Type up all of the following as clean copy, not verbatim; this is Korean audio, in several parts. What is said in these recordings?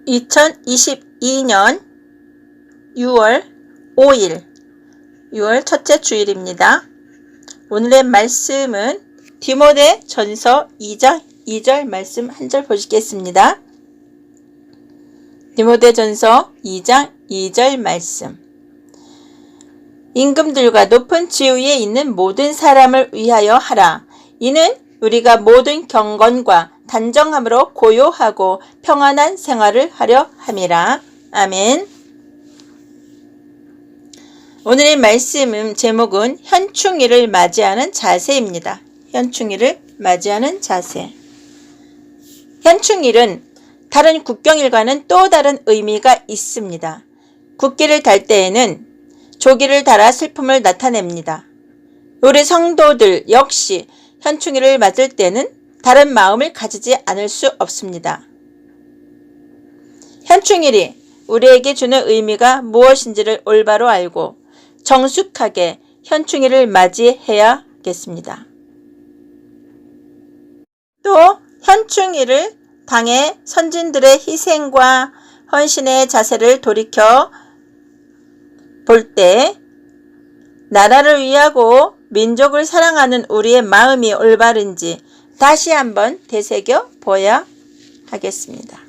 2022년 6월 5일 6월 첫째 주일입니다. 오늘의 말씀은 디모데전서 2장 2절 말씀 한 절 보시겠습니다. 디모데전서 2장 2절 말씀. 임금들과 높은 지위에 있는 모든 사람을 위하여 하라. 이는 우리가 모든 경건과 단정함으로 고요하고 평안한 생활을 하려 함이라. 아멘. 오늘의 말씀은 제목은 현충일을 맞이하는 자세입니다. 현충일을 맞이하는 자세. 현충일은 다른 국경일과는 또 다른 의미가 있습니다. 국기를 달 때에는 조기를 달아 슬픔을 나타냅니다. 우리 성도들 역시 현충일을 맞을 때는 다른 마음을 가지지 않을 수 없습니다. 현충일이 우리에게 주는 의미가 무엇인지를 올바로 알고 정숙하게 현충일을 맞이해야겠습니다. 또 현충일을 당의 선진들의 희생과 헌신의 자세를 돌이켜 볼 때 나라를 위하고 민족을 사랑하는 우리의 마음이 올바른지 다시 한번 되새겨 보아야 하겠습니다.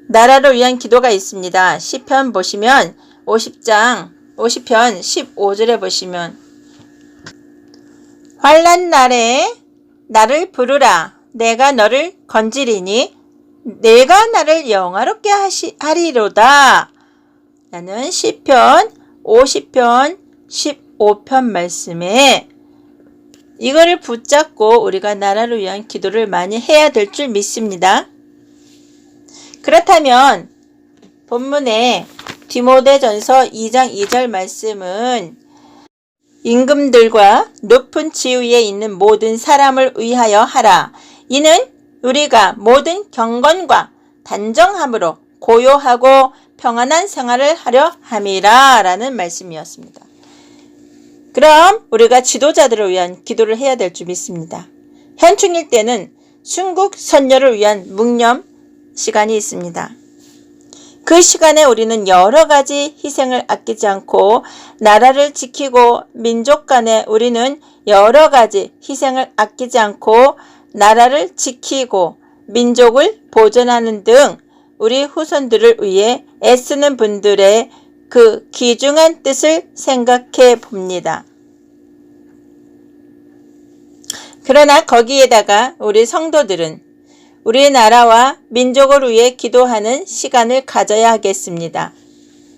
나라를 위한 기도가 있습니다. 시편 보시면 50편 15절에 보시면 환난 날에 나를 부르라. 내가 너를 건지리니 내가 나를 영화롭게 하리로다. 라는 시편 50편 15편 말씀에 이거를 붙잡고 우리가 나라를 위한 기도를 많이 해야 될 줄 믿습니다. 그렇다면 본문의 디모데전서 2장 2절 말씀은 임금들과 높은 지위에 있는 모든 사람을 위하여 하라. 이는 우리가 모든 경건과 단정함으로 고요하고 평안한 생활을 하려 함이라 라는 말씀이었습니다. 그럼 우리가 지도자들을 위한 기도를 해야 될 줄 믿습니다. 현충일 때는 순국 선열을 위한 묵념 시간이 있습니다. 그 시간에 우리는 여러 가지 희생을 아끼지 않고 나라를 지키고 민족 간에 우리는 여러 가지 희생을 아끼지 않고 나라를 지키고 민족을 보존하는 등 우리 후손들을 위해 애쓰는 분들의 그 귀중한 뜻을 생각해 봅니다. 그러나 거기에다가 우리 성도들은 우리나라와 민족을 위해 기도하는 시간을 가져야 하겠습니다.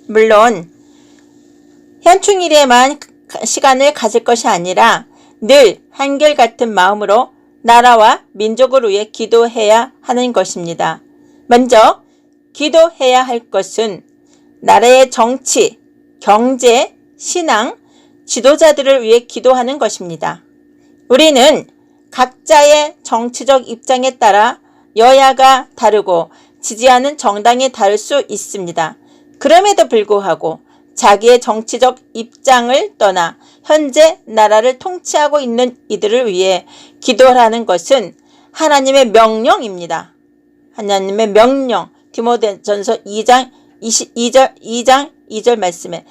물론 현충일에만 시간을 가질 것이 아니라 늘 한결같은 마음으로 나라와 민족을 위해 기도해야 하는 것입니다. 먼저 기도해야 할 것은 나라의 정치, 경제, 신앙, 지도자들을 위해 기도하는 것입니다. 우리는 각자의 정치적 입장에 따라 여야가 다르고 지지하는 정당이 다를 수 있습니다. 그럼에도 불구하고 자기의 정치적 입장을 떠나 현재 나라를 통치하고 있는 이들을 위해 기도하는 것은 하나님의 명령입니다. 하나님의 명령. 디모데전서 2장 2절 말씀에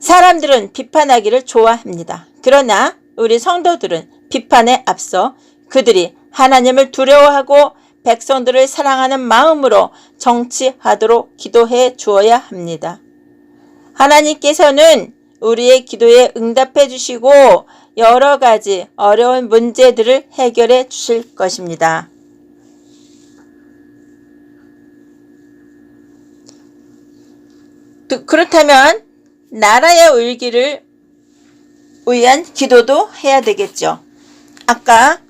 사람들은 비판하기를 좋아합니다. 그러나 우리 성도들은 비판에 앞서 그들이 하나님을 두려워하고 백성들을 사랑하는 마음으로 정치하도록 기도해 주어야 합니다. 하나님께서는 우리의 기도에 응답해 주시고 여러 가지 어려운 문제들을 해결해 주실 것입니다. 그렇다면 나라의 울기를 위한 기도도 해야 되겠죠. 아까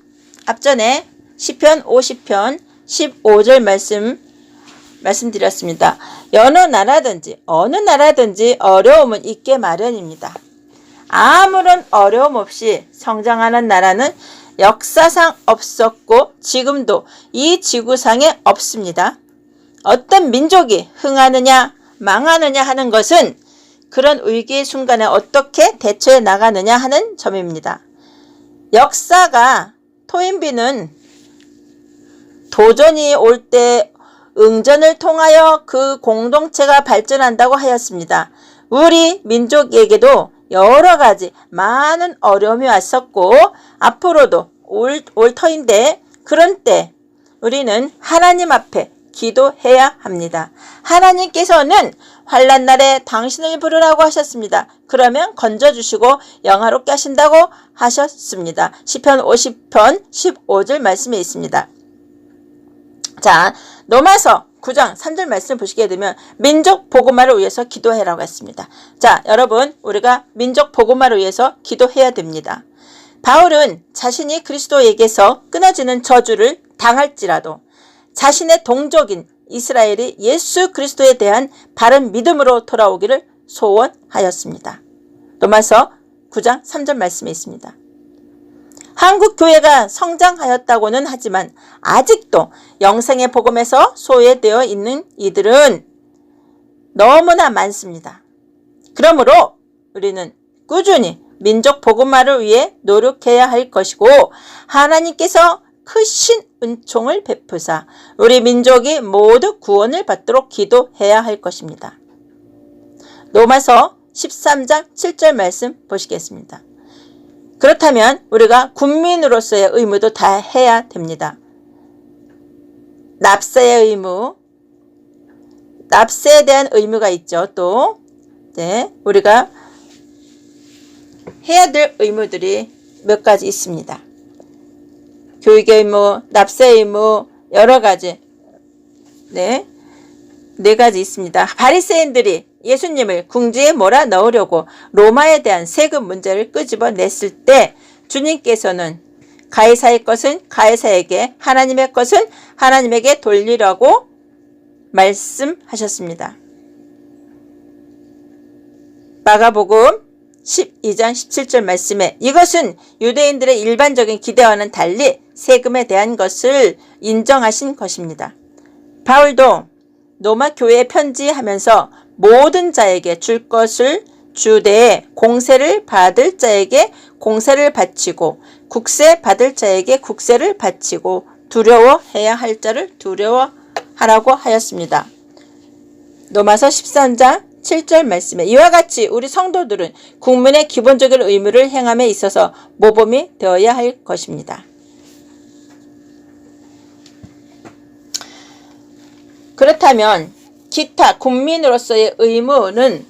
앞전에 시편 50편 15절 말씀드렸습니다. 어느 나라든지 어려움은 있게 마련입니다. 아무런 어려움 없이 성장하는 나라는 역사상 없었고 지금도 이 지구상에 없습니다. 어떤 민족이 흥하느냐 망하느냐 하는 것은 그런 위기의 순간에 어떻게 대처해 나가느냐 하는 점입니다. 역사가 도전이 올 때 응전을 통하여 그 공동체가 발전한다고 하였습니다. 우리 민족에게도 여러 가지 많은 어려움이 왔었고 앞으로도 올 터인데, 그런 때 우리는 하나님 앞에 기도해야 합니다. 하나님께서는 환난 날에 당신을 부르라고 하셨습니다. 그러면 건져주시고 영화롭게 하신다고 하셨습니다. 시편 50편 15절 말씀에 있습니다. 자, 로마서 9장 3절 말씀을 보시게 되면 민족 복음화를 위해서 기도해라고 했습니다. 자, 여러분, 우리가 민족 복음화를 위해서 기도해야 됩니다. 바울은 자신이 그리스도에게서 끊어지는 저주를 당할지라도 자신의 동족인 이스라엘이 예수 그리스도에 대한 바른 믿음으로 돌아오기를 소원하였습니다. 로마서 9장 3절 말씀에 있습니다. 한국 교회가 성장하였다고는 하지만 아직도 영생의 복음에서 소외되어 있는 이들은 너무나 많습니다. 그러므로 우리는 꾸준히 민족 복음화를 위해 노력해야 할 것이고, 하나님께서 크신 은총을 베푸사 우리 민족이 모두 구원을 받도록 기도해야 할 것입니다. 로마서 13장 7절 말씀 보시겠습니다. 그렇다면 우리가 국민으로서의 의무도 다 해야 됩니다. 납세의 의무, 납세에 대한 의무가 있죠. 또 우리가 해야 될 의무들이 몇 가지 있습니다. 교육의 의무, 납세의 의무, 여러 가지 네 가지 있습니다. 바리새인들이 예수님을 궁지에 몰아넣으려고 로마에 대한 세금 문제를 끄집어냈을 때 주님께서는 가이사의 것은 가이사에게, 하나님의 것은 하나님에게 돌리라고 말씀하셨습니다. 마가복음 12장 17절 말씀에 이것은 유대인들의 일반적인 기대와는 달리 세금에 대한 것을 인정하신 것입니다. 바울도 로마 교회에 편지하면서 모든 자에게 줄 것을 주되 공세를 받을 자에게 공세를 바치고 국세 받을 자에게 국세를 바치고 두려워해야 할 자를 두려워하라고 하였습니다. 로마서 13장 7절 말씀에 이와 같이 우리 성도들은 국민의 기본적인 의무를 행함에 있어서 모범이 되어야 할 것입니다. 그렇다면 기타 국민으로서의 의무는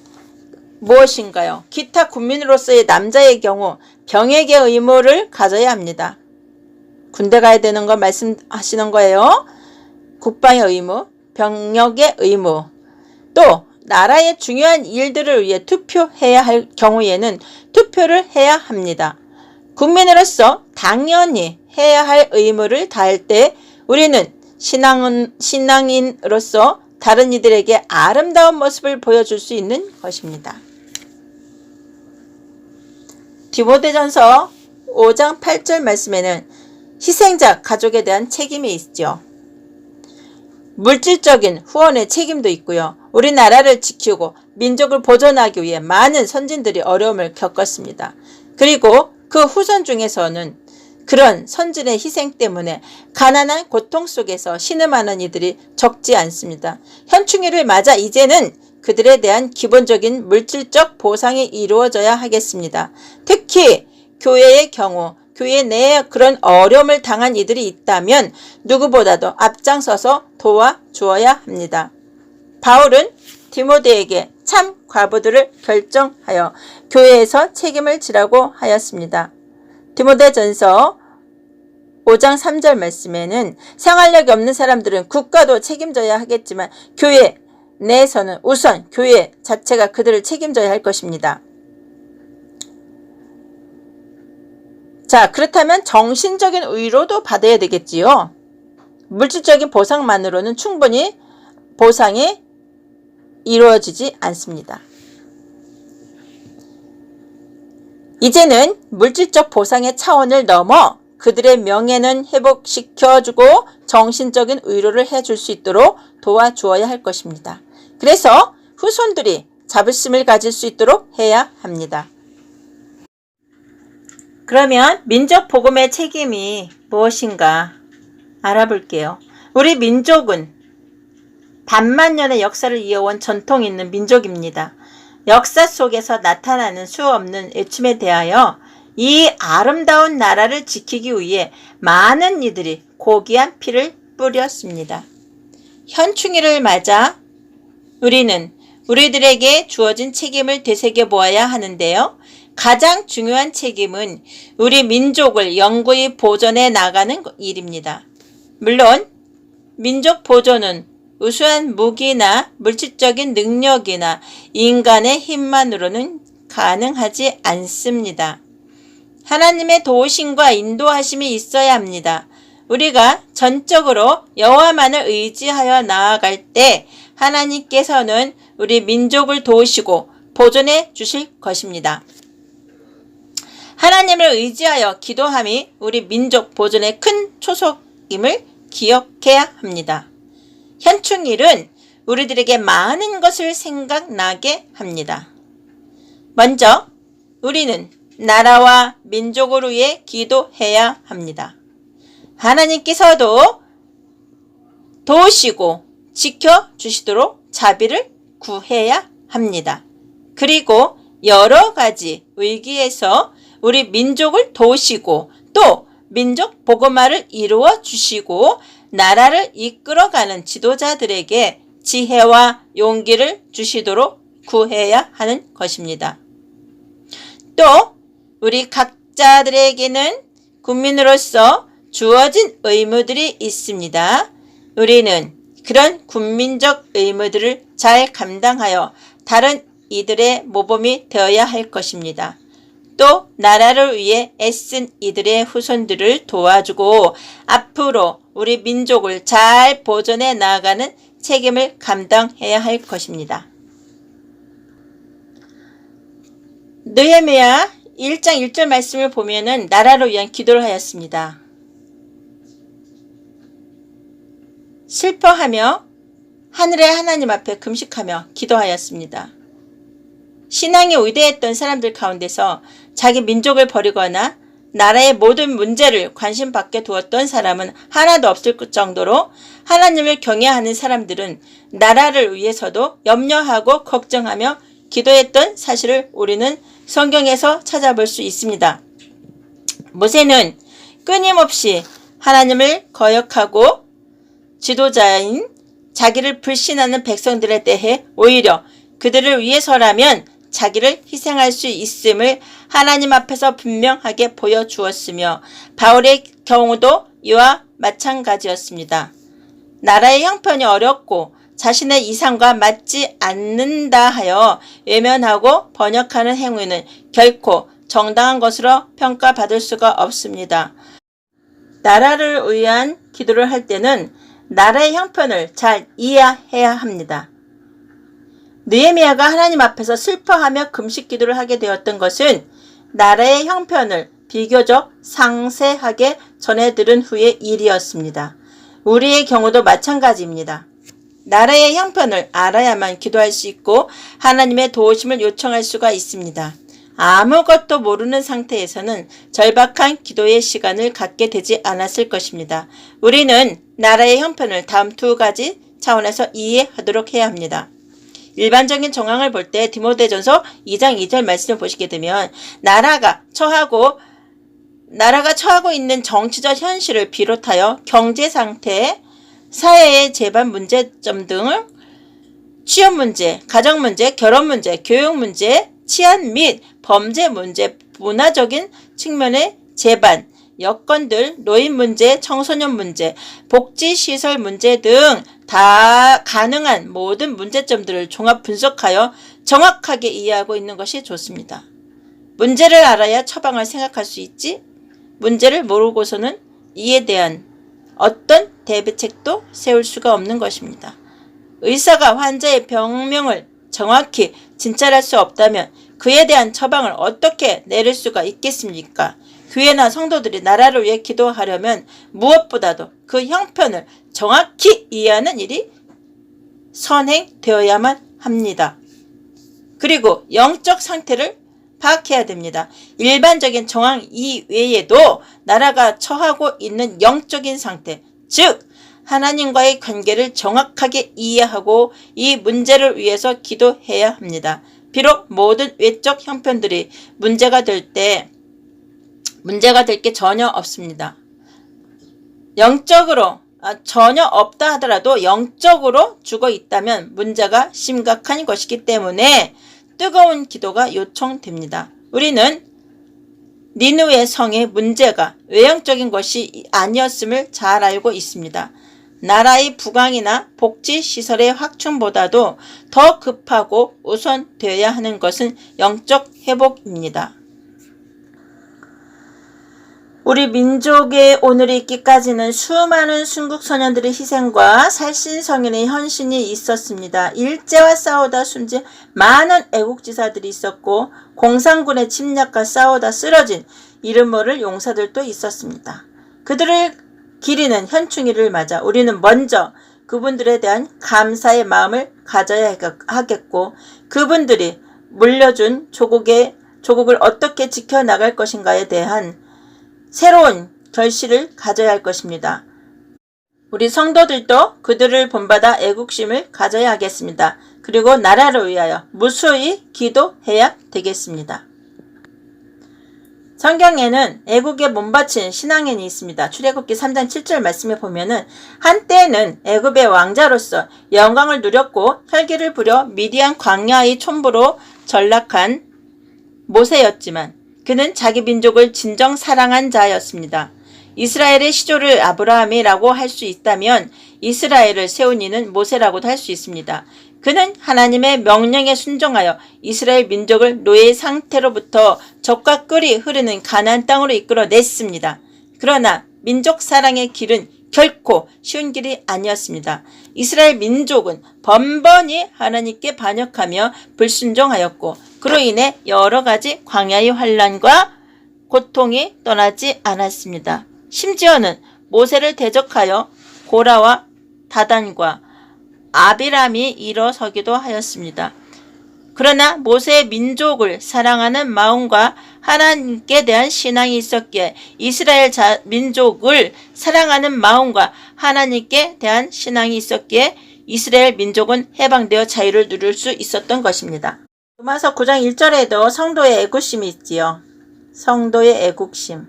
무엇인가요? 기타 국민으로서의 남자의 경우 병역의 의무를 가져야 합니다. 군대 가야 되는 거 말씀하시는 거예요. 국방의 의무, 병역의 의무, 또 나라의 중요한 일들을 위해 투표해야 할 경우에는 투표를 해야 합니다. 국민으로서 당연히 해야 할 의무를 다할 때 우리는 신앙인으로서 다른 이들에게 아름다운 모습을 보여줄 수 있는 것입니다. 디모데전서 5장 8절 말씀에는 희생자 가족에 대한 책임이 있죠. 물질적인 후원의 책임도 있고요. 우리나라를 지키고 민족을 보존하기 위해 많은 선진들이 어려움을 겪었습니다. 그리고 그 후손 중에서는 그런 선진의 희생 때문에 가난한 고통 속에서 신음하는 이들이 적지 않습니다. 현충일을 맞아 이제는 그들에 대한 기본적인 물질적 보상이 이루어져야 하겠습니다. 특히 교회의 경우 교회 내에 그런 어려움을 당한 이들이 있다면 누구보다도 앞장서서 도와주어야 합니다. 바울은 디모데에게 참 과부들을 결정하여 교회에서 책임을 지라고 하였습니다. 디모데전서 5장 3절 말씀에는 생활력이 없는 사람들은 국가도 책임져야 하겠지만 교회 내에서는 우선 교회 자체가 그들을 책임져야 할 것입니다. 자, 그렇다면 정신적인 위로도 받아야 되겠지요. 물질적인 보상만으로는 충분히 보상이 이루어지지 않습니다. 이제는 물질적 보상의 차원을 넘어 그들의 명예는 회복시켜주고 정신적인 위로를 해줄 수 있도록 도와주어야 할 것입니다. 그래서 후손들이 자부심을 가질 수 있도록 해야 합니다. 그러면 민족 복음의 책임이 무엇인가 알아볼게요. 우리 민족은 반만 년의 역사를 이어온 전통이 있는 민족입니다. 역사 속에서 나타나는 수없는 애춤에 대하여 이 아름다운 나라를 지키기 위해 많은 이들이 고귀한 피를 뿌렸습니다. 현충일을 맞아 우리는 우리들에게 주어진 책임을 되새겨 보아야 하는데요. 가장 중요한 책임은 우리 민족을 영구히 보존해 나가는 일입니다. 물론 민족 보존은 우수한 무기나 물질적인 능력이나 인간의 힘만으로는 가능하지 않습니다. 하나님의 도우심과 인도하심이 있어야 합니다. 우리가 전적으로 여호와만을 의지하여 나아갈 때 하나님께서는 우리 민족을 도우시고 보존해 주실 것입니다. 하나님을 의지하여 기도함이 우리 민족 보존의 큰 초석임을 기억해야 합니다. 현충일은 우리들에게 많은 것을 생각나게 합니다. 먼저 우리는 나라와 민족을 위해 기도해야 합니다. 하나님께서도 도우시고 지켜주시도록 자비를 구해야 합니다. 그리고 여러 가지 위기에서 우리 민족을 도우시고 또 민족 복음화를 이루어 주시고 나라를 이끌어가는 지도자들에게 지혜와 용기를 주시도록 구해야 하는 것입니다. 또 우리 각자들에게는 국민으로서 주어진 의무들이 있습니다. 우리는 그런 국민적 의무들을 잘 감당하여 다른 이들의 모범이 되어야 할 것입니다. 또 나라를 위해 애쓴 이들의 후손들을 도와주고 앞으로 우리 민족을 잘 보존해 나가는 책임을 감당해야 할 것입니다. 느헤미야 1장 1절 말씀을 보면은 나라를 위한 기도를 하였습니다. 슬퍼하며 하늘의 하나님 앞에 금식하며 기도하였습니다. 신앙이 위대했던 사람들 가운데서 자기 민족을 버리거나 나라의 모든 문제를 관심 밖에 두었던 사람은 하나도 없을 정도로 하나님을 경외하는 사람들은 나라를 위해서도 염려하고 걱정하며 기도했던 사실을 우리는 성경에서 찾아볼 수 있습니다. 모세는 끊임없이 하나님을 거역하고 지도자인 자기를 불신하는 백성들에 대해 오히려 그들을 위해서라면 자기를 희생할 수 있음을 하나님 앞에서 분명하게 보여주었으며 바울의 경우도 이와 마찬가지였습니다. 나라의 형편이 어렵고 자신의 이상과 맞지 않는다 하여 외면하고 번역하는 행위는 결코 정당한 것으로 평가받을 수가 없습니다. 나라를 위한 기도를 할 때는 나라의 형편을 잘 이해해야 합니다. 느헤미야가 하나님 앞에서 슬퍼하며 금식 기도를 하게 되었던 것은 나라의 형편을 비교적 상세하게 전해 들은 후의 일이었습니다. 우리의 경우도 마찬가지입니다. 나라의 형편을 알아야만 기도할 수 있고 하나님의 도우심을 요청할 수가 있습니다. 아무것도 모르는 상태에서는 절박한 기도의 시간을 갖게 되지 않았을 것입니다. 우리는 나라의 형편을 다음 두 가지 차원에서 이해하도록 해야 합니다. 일반적인 정황을 볼 때 디모데전서 2장 2절 말씀을 보시게 되면 나라가 처하고 있는 정치적 현실을 비롯하여 경제 상태, 사회의 재반 문제점 등을 취업 문제, 가정 문제, 결혼 문제, 교육 문제, 치안 및 범죄 문제, 문화적인 측면의 재반, 여건들, 노인 문제, 청소년 문제, 복지시설 문제 등 다 가능한 모든 문제점들을 종합 분석하여 정확하게 이해하고 있는 것이 좋습니다. 문제를 알아야 처방을 생각할 수 있지, 문제를 모르고서는 이에 대한 어떤 대비책도 세울 수가 없는 것입니다. 의사가 환자의 병명을 정확히 진찰할 수 없다면 그에 대한 처방을 어떻게 내릴 수가 있겠습니까? 교회나 성도들이 나라를 위해 기도하려면 무엇보다도 그 형편을 정확히 이해하는 일이 선행되어야만 합니다. 그리고 영적 상태를 파악해야 됩니다. 일반적인 정황 이외에도 나라가 처하고 있는 영적인 상태, 즉 하나님과의 관계를 정확하게 이해하고 이 문제를 위해서 기도해야 합니다. 비록 모든 외적 형편들이 문제가 될 게 전혀 없습니다. 영적으로 전혀 없다 하더라도 영적으로 죽어 있다면 문제가 심각한 것이기 때문에 뜨거운 기도가 요청됩니다. 우리는 니느웨 성의 문제가 외형적인 것이 아니었음을 잘 알고 있습니다. 나라의 부강이나 복지시설의 확충보다도 더 급하고 우선되어야 하는 것은 영적 회복입니다. 우리 민족의 오늘이 있기까지는 수많은 순국 소년들의 희생과 살신 성인의 헌신이 있었습니다. 일제와 싸우다 숨진 많은 애국지사들이 있었고 공산군의 침략과 싸우다 쓰러진 이름 모를 용사들도 있었습니다. 그들을 기리는 현충일을 맞아 우리는 먼저 그분들에 대한 감사의 마음을 가져야 하겠고 그분들이 물려준 조국을 어떻게 지켜나갈 것인가에 대한 새로운 결실을 가져야 할 것입니다. 우리 성도들도 그들을 본받아 애국심을 가져야 하겠습니다. 그리고 나라를 위하여 무수히 기도해야 되겠습니다. 성경에는 애국에 몸바친 신앙인이 있습니다. 출애굽기 3장 7절 말씀에 보면은 한때는 애굽의 왕자로서 영광을 누렸고 혈기를 부려 미디안 광야의 촌부로 전락한 모세였지만 그는 자기 민족을 진정 사랑한 자였습니다. 이스라엘의 시조를 아브라함이라고 할 수 있다면 이스라엘을 세운 이는 모세라고도 할 수 있습니다. 그는 하나님의 명령에 순종하여 이스라엘 민족을 노예 상태로부터 적과 꿀이 흐르는 가나안 땅으로 이끌어냈습니다. 그러나 민족 사랑의 길은 결코 쉬운 길이 아니었습니다. 이스라엘 민족은 번번이 하나님께 반역하며 불순종하였고 그로 인해 여러 가지 광야의 환난과 고통이 떠나지 않았습니다. 심지어는 모세를 대적하여 고라와 다단과 아비람이 일어서기도 하였습니다. 그러나 모세의 민족을 사랑하는 마음과 하나님께 대한 신앙이 있었기에 이스라엘 민족을 사랑하는 마음과 하나님께 대한 신앙이 있었기에 이스라엘 민족은 해방되어 자유를 누릴 수 있었던 것입니다. 로마서 9장 1절에도 성도의 애국심이 있지요. 성도의 애국심.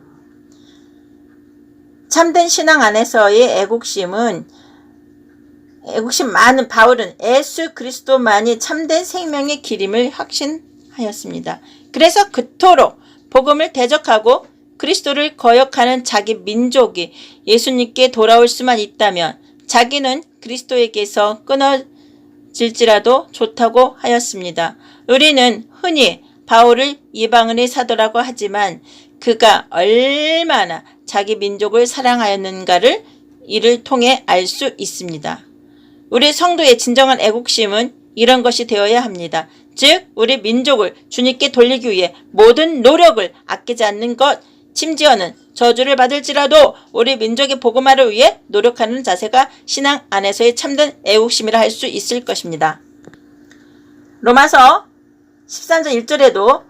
참된 신앙 안에서의 애국심 많은 바울은 예수 그리스도만이 참된 생명의 길임을 확신하였습니다. 그래서 그토록 복음을 대적하고 그리스도를 거역하는 자기 민족이 예수님께 돌아올 수만 있다면 자기는 그리스도에게서 끊어질지라도 좋다고 하였습니다. 우리는 흔히 바울을 이방인의 사도라고 하지만 그가 얼마나 자기 민족을 사랑하였는가를 이를 통해 알 수 있습니다. 우리 성도의 진정한 애국심은 이런 것이 되어야 합니다. 즉 우리 민족을 주님께 돌리기 위해 모든 노력을 아끼지 않는 것, 심지어는 저주를 받을지라도 우리 민족의 복음화를 위해 노력하는 자세가 신앙 안에서의 참된 애국심이라 할 수 있을 것입니다. 로마서 13장 1절에도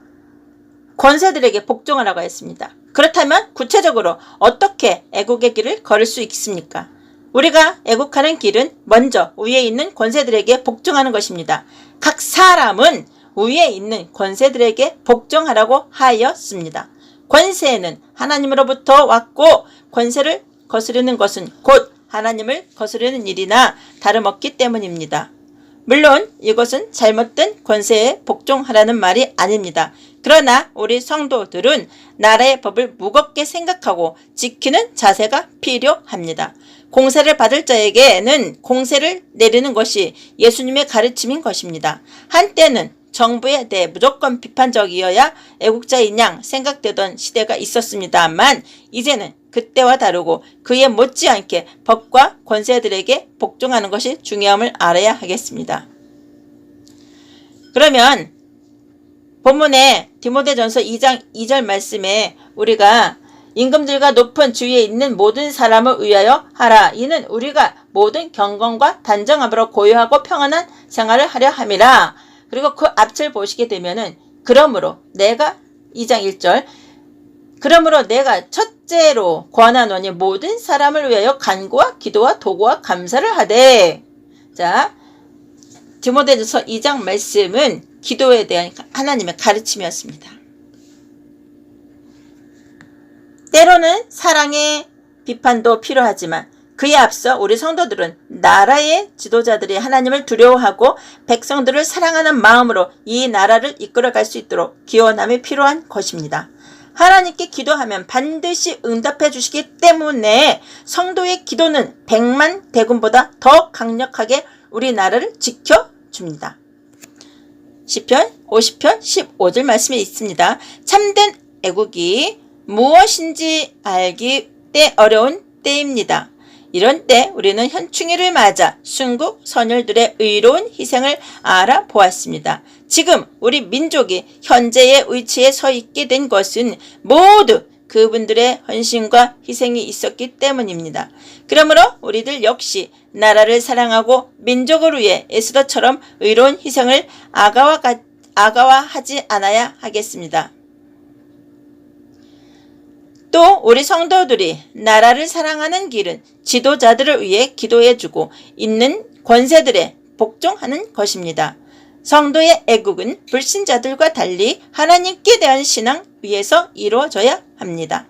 권세들에게 복종하라고 했습니다. 그렇다면 구체적으로 어떻게 애국의 길을 걸을 수 있습니까? 우리가 애국하는 길은 먼저 위에 있는 권세들에게 복종하는 것입니다. 각 사람은 위에 있는 권세들에게 복종하라고 하였습니다. 권세는 하나님으로부터 왔고 권세를 거스르는 것은 곧 하나님을 거스르는 일이나 다름없기 때문입니다. 물론 이것은 잘못된 권세에 복종하라는 말이 아닙니다. 그러나 우리 성도들은 나라의 법을 무겁게 생각하고 지키는 자세가 필요합니다. 공세를 받을 자에게는 공세를 내리는 것이 예수님의 가르침인 것입니다. 한때는 정부에 대해 무조건 비판적이어야 애국자인 양 생각되던 시대가 있었습니다만 이제는 그때와 다르고 그에 못지않게 법과 권세들에게 복종하는 것이 중요함을 알아야 하겠습니다. 그러면 본문의 디모데전서 2장 2절 말씀에 우리가 임금들과 높은 주위에 있는 모든 사람을 위하여 하라. 이는 우리가 모든 경건과 단정함으로 고요하고 평안한 생활을 하려 함이라. 그리고 그 앞을 보시게 되면은 그러므로 내가 2장 1절 그러므로 내가 첫째로 권하노니 모든 사람을 위하여 간구와 기도와 도구와 감사를 하되. 자, 디모데전서 2장 말씀은 기도에 대한 하나님의 가르침이었습니다. 때로는 사랑의 비판도 필요하지만 그에 앞서 우리 성도들은 나라의 지도자들이 하나님을 두려워하고 백성들을 사랑하는 마음으로 이 나라를 이끌어갈 수 있도록 기원함이 필요한 것입니다. 하나님께 기도하면 반드시 응답해 주시기 때문에 성도의 기도는 100만 대군보다 더 강력하게 우리나라를 지켜줍니다. 시편 50편 15절 말씀에 있습니다. 참된 애국이 무엇인지 알기 때 어려운 때입니다. 이런 때 우리는 현충일을 맞아 순국 선열들의 의로운 희생을 알아보았습니다. 지금 우리 민족이 현재의 위치에 서 있게 된 것은 모두 그분들의 헌신과 희생이 있었기 때문입니다. 그러므로 우리들 역시 나라를 사랑하고 민족을 위해 에스더처럼 의로운 희생을 아가와하지 않아야 하겠습니다. 또 우리 성도들이 나라를 사랑하는 길은 지도자들을 위해 기도해주고 있는 권세들에 복종하는 것입니다. 성도의 애국은 불신자들과 달리 하나님께 대한 신앙 위에서 이루어져야 합니다.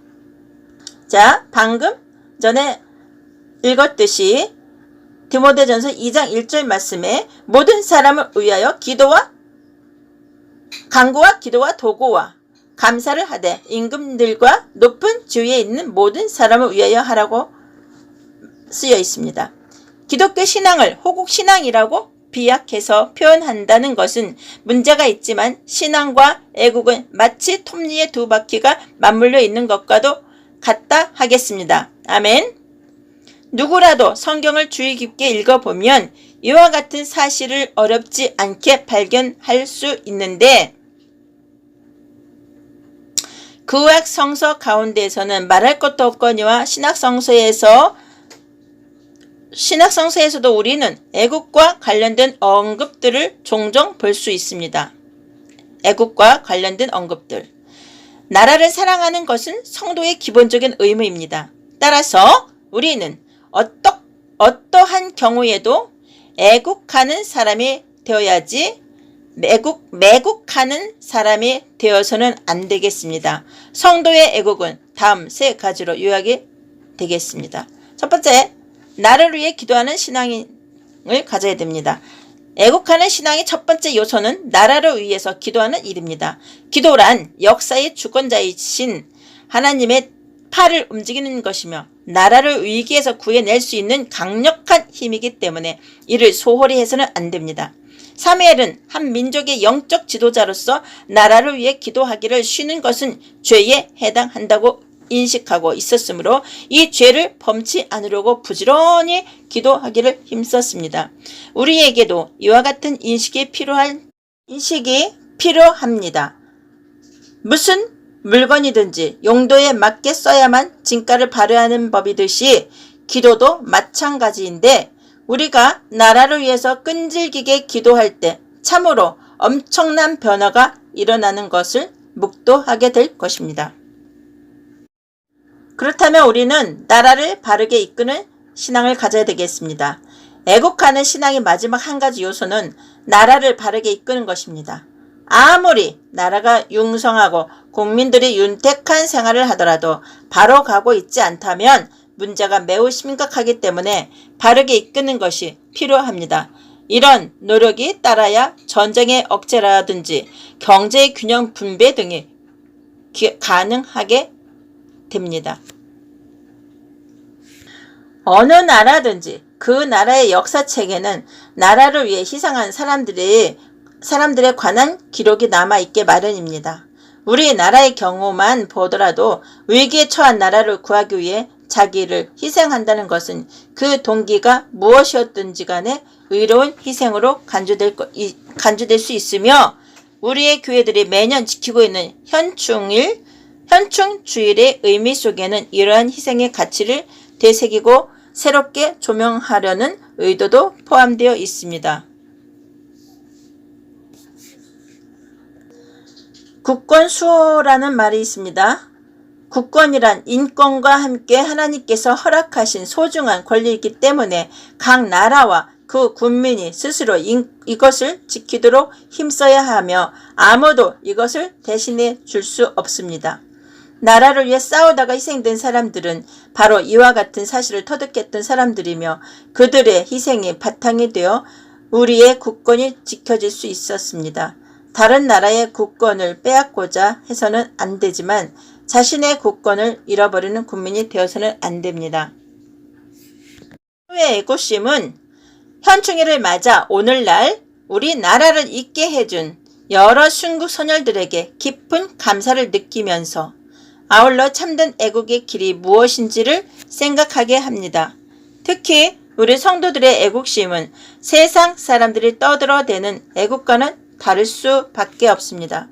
자, 방금 전에 읽었듯이 디모데전서 2장 1절 말씀에 모든 사람을 위하여 간구와 기도와 도구와 감사를 하되 임금들과 높은 지위에 있는 모든 사람을 위하여 하라고 쓰여 있습니다. 기독교 신앙을 호국신앙이라고 비약해서 표현한다는 것은 문제가 있지만 신앙과 애국은 마치 톱니의 두 바퀴가 맞물려 있는 것과도 같다 하겠습니다. 아멘. 누구라도 성경을 주의 깊게 읽어보면 이와 같은 사실을 어렵지 않게 발견할 수 있는데 구약 성서 가운데에서는 말할 것도 없거니와 신약성서에서도 우리는 애국과 관련된 언급들을 종종 볼 수 있습니다. 애국과 관련된 언급들. 나라를 사랑하는 것은 성도의 기본적인 의무입니다. 따라서 우리는 어떠한 경우에도 애국하는 사람이 되어야지 매국하는 사람이 되어서는 안 되겠습니다. 성도의 애국은 다음 세 가지로 요약이 되겠습니다. 첫 번째, 나를 위해 기도하는 신앙을 가져야 됩니다. 애국하는 신앙의 첫 번째 요소는 나라를 위해서 기도하는 일입니다. 기도란 역사의 주권자이신 하나님의 팔을 움직이는 것이며 나라를 위기에서 구해낼 수 있는 강력한 힘이기 때문에 이를 소홀히 해서는 안 됩니다. 사무엘은 한 민족의 영적 지도자로서 나라를 위해 기도하기를 쉬는 것은 죄에 해당한다고 인식하고 있었으므로 이 죄를 범치 않으려고 부지런히 기도하기를 힘썼습니다. 우리에게도 이와 같은 인식이 필요합니다. 무슨 물건이든지 용도에 맞게 써야만 진가를 발휘하는 법이듯이 기도도 마찬가지인데 우리가 나라를 위해서 끈질기게 기도할 때 참으로 엄청난 변화가 일어나는 것을 묵도하게 될 것입니다. 그렇다면 우리는 나라를 바르게 이끄는 신앙을 가져야 되겠습니다. 애국하는 신앙의 마지막 한 가지 요소는 나라를 바르게 이끄는 것입니다. 아무리 나라가 융성하고 국민들이 윤택한 생활을 하더라도 바로 가고 있지 않다면 문제가 매우 심각하기 때문에 바르게 이끄는 것이 필요합니다. 이런 노력이 따라야 전쟁의 억제라든지 경제의 균형 분배 등이 가능하게 됩니다. 어느 나라든지 그 나라의 역사책에는 나라를 위해 희생한 사람들에 관한 기록이 남아있게 마련입니다. 우리나라의 경우만 보더라도 위기에 처한 나라를 구하기 위해 자기를 희생한다는 것은 그 동기가 무엇이었든지 간에 의로운 희생으로 간주될 수 있으며 우리의 교회들이 매년 지키고 있는 현충주일의 의미 속에는 이러한 희생의 가치를 되새기고 새롭게 조명하려는 의도도 포함되어 있습니다. 국권수호라는 말이 있습니다. 국권이란 인권과 함께 하나님께서 허락하신 소중한 권리이기 때문에 각 나라와 그 국민이 스스로 이것을 지키도록 힘써야 하며 아무도 이것을 대신해 줄 수 없습니다. 나라를 위해 싸우다가 희생된 사람들은 바로 이와 같은 사실을 터득했던 사람들이며 그들의 희생이 바탕이 되어 우리의 국권이 지켜질 수 있었습니다. 다른 나라의 국권을 빼앗고자 해서는 안 되지만 자신의 국권을 잃어버리는 국민이 되어서는 안 됩니다. 후의 애국심은 현충일을 맞아 오늘날 우리나라를 잊게 해준 여러 순국 선열들에게 깊은 감사를 느끼면서 아울러 참된 애국의 길이 무엇인지를 생각하게 합니다. 특히 우리 성도들의 애국심은 세상 사람들이 떠들어대는 애국과는 다를 수밖에 없습니다.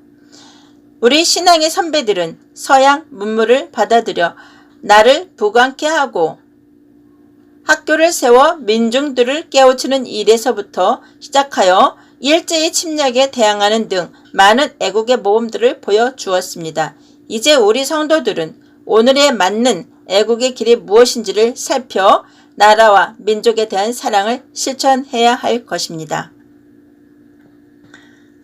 우리 신앙의 선배들은 서양 문물을 받아들여 나를 부강케 하고 학교를 세워 민중들을 깨우치는 일에서부터 시작하여 일제의 침략에 대항하는 등 많은 애국의 모험들을 보여주었습니다. 이제 우리 성도들은 오늘에 맞는 애국의 길이 무엇인지를 살펴 나라와 민족에 대한 사랑을 실천해야 할 것입니다.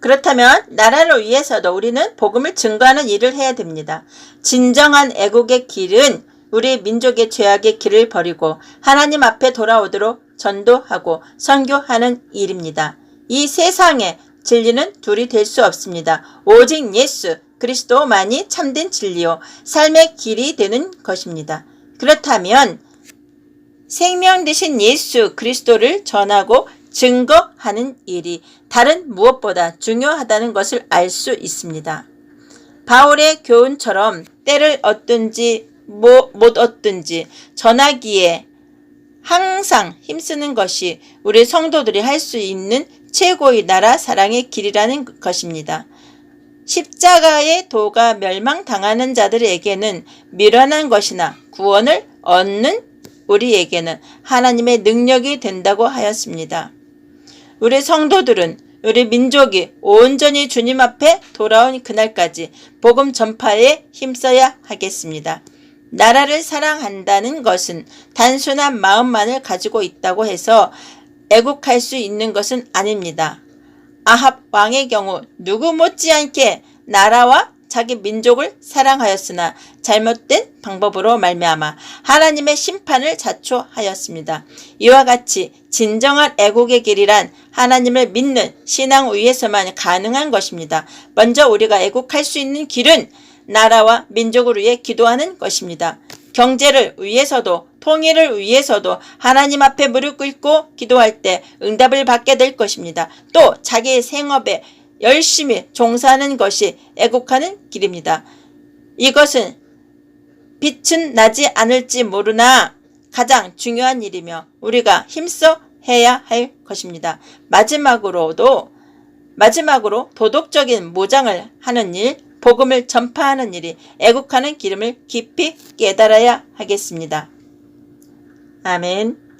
그렇다면 나라를 위해서도 우리는 복음을 증거하는 일을 해야 됩니다. 진정한 애국의 길은 우리 민족의 죄악의 길을 버리고 하나님 앞에 돌아오도록 전도하고 선교하는 일입니다. 이 세상에 진리는 둘이 될 수 없습니다. 오직 예수 그리스도만이 참된 진리요 삶의 길이 되는 것입니다. 그렇다면 생명 되신 예수 그리스도를 전하고 증거하는 일이 다른 무엇보다 중요하다는 것을 알 수 있습니다. 바울의 교훈처럼 때를 얻든지 못 얻든지 전하기에 항상 힘쓰는 것이 우리 성도들이 할 수 있는 최고의 나라 사랑의 길이라는 것입니다. 십자가의 도가 멸망당하는 자들에게는 미련한 것이나 구원을 얻는 우리에게는 하나님의 능력이 된다고 하였습니다. 우리 성도들은 우리 민족이 온전히 주님 앞에 돌아온 그날까지 복음 전파에 힘써야 하겠습니다. 나라를 사랑한다는 것은 단순한 마음만을 가지고 있다고 해서 애국할 수 있는 것은 아닙니다. 아합 왕의 경우 누구 못지않게 나라와 자기 민족을 사랑하였으나 잘못된 방법으로 말미암아 하나님의 심판을 자초하였습니다. 이와 같이 진정한 애국의 길이란 하나님을 믿는 신앙 위에서만 가능한 것입니다. 먼저 우리가 애국할 수 있는 길은 나라와 민족을 위해 기도하는 것입니다. 경제를 위해서도 통일을 위해서도 하나님 앞에 무릎 꿇고 기도할 때 응답을 받게 될 것입니다. 또 자기의 생업에 열심히 종사하는 것이 애국하는 길입니다. 이것은 빛은 나지 않을지 모르나 가장 중요한 일이며 우리가 힘써 해야 할 것입니다. 마지막으로 도덕적인 모장을 하는 일, 복음을 전파하는 일이 애국하는 기름을 깊이 깨달아야 하겠습니다. 아멘.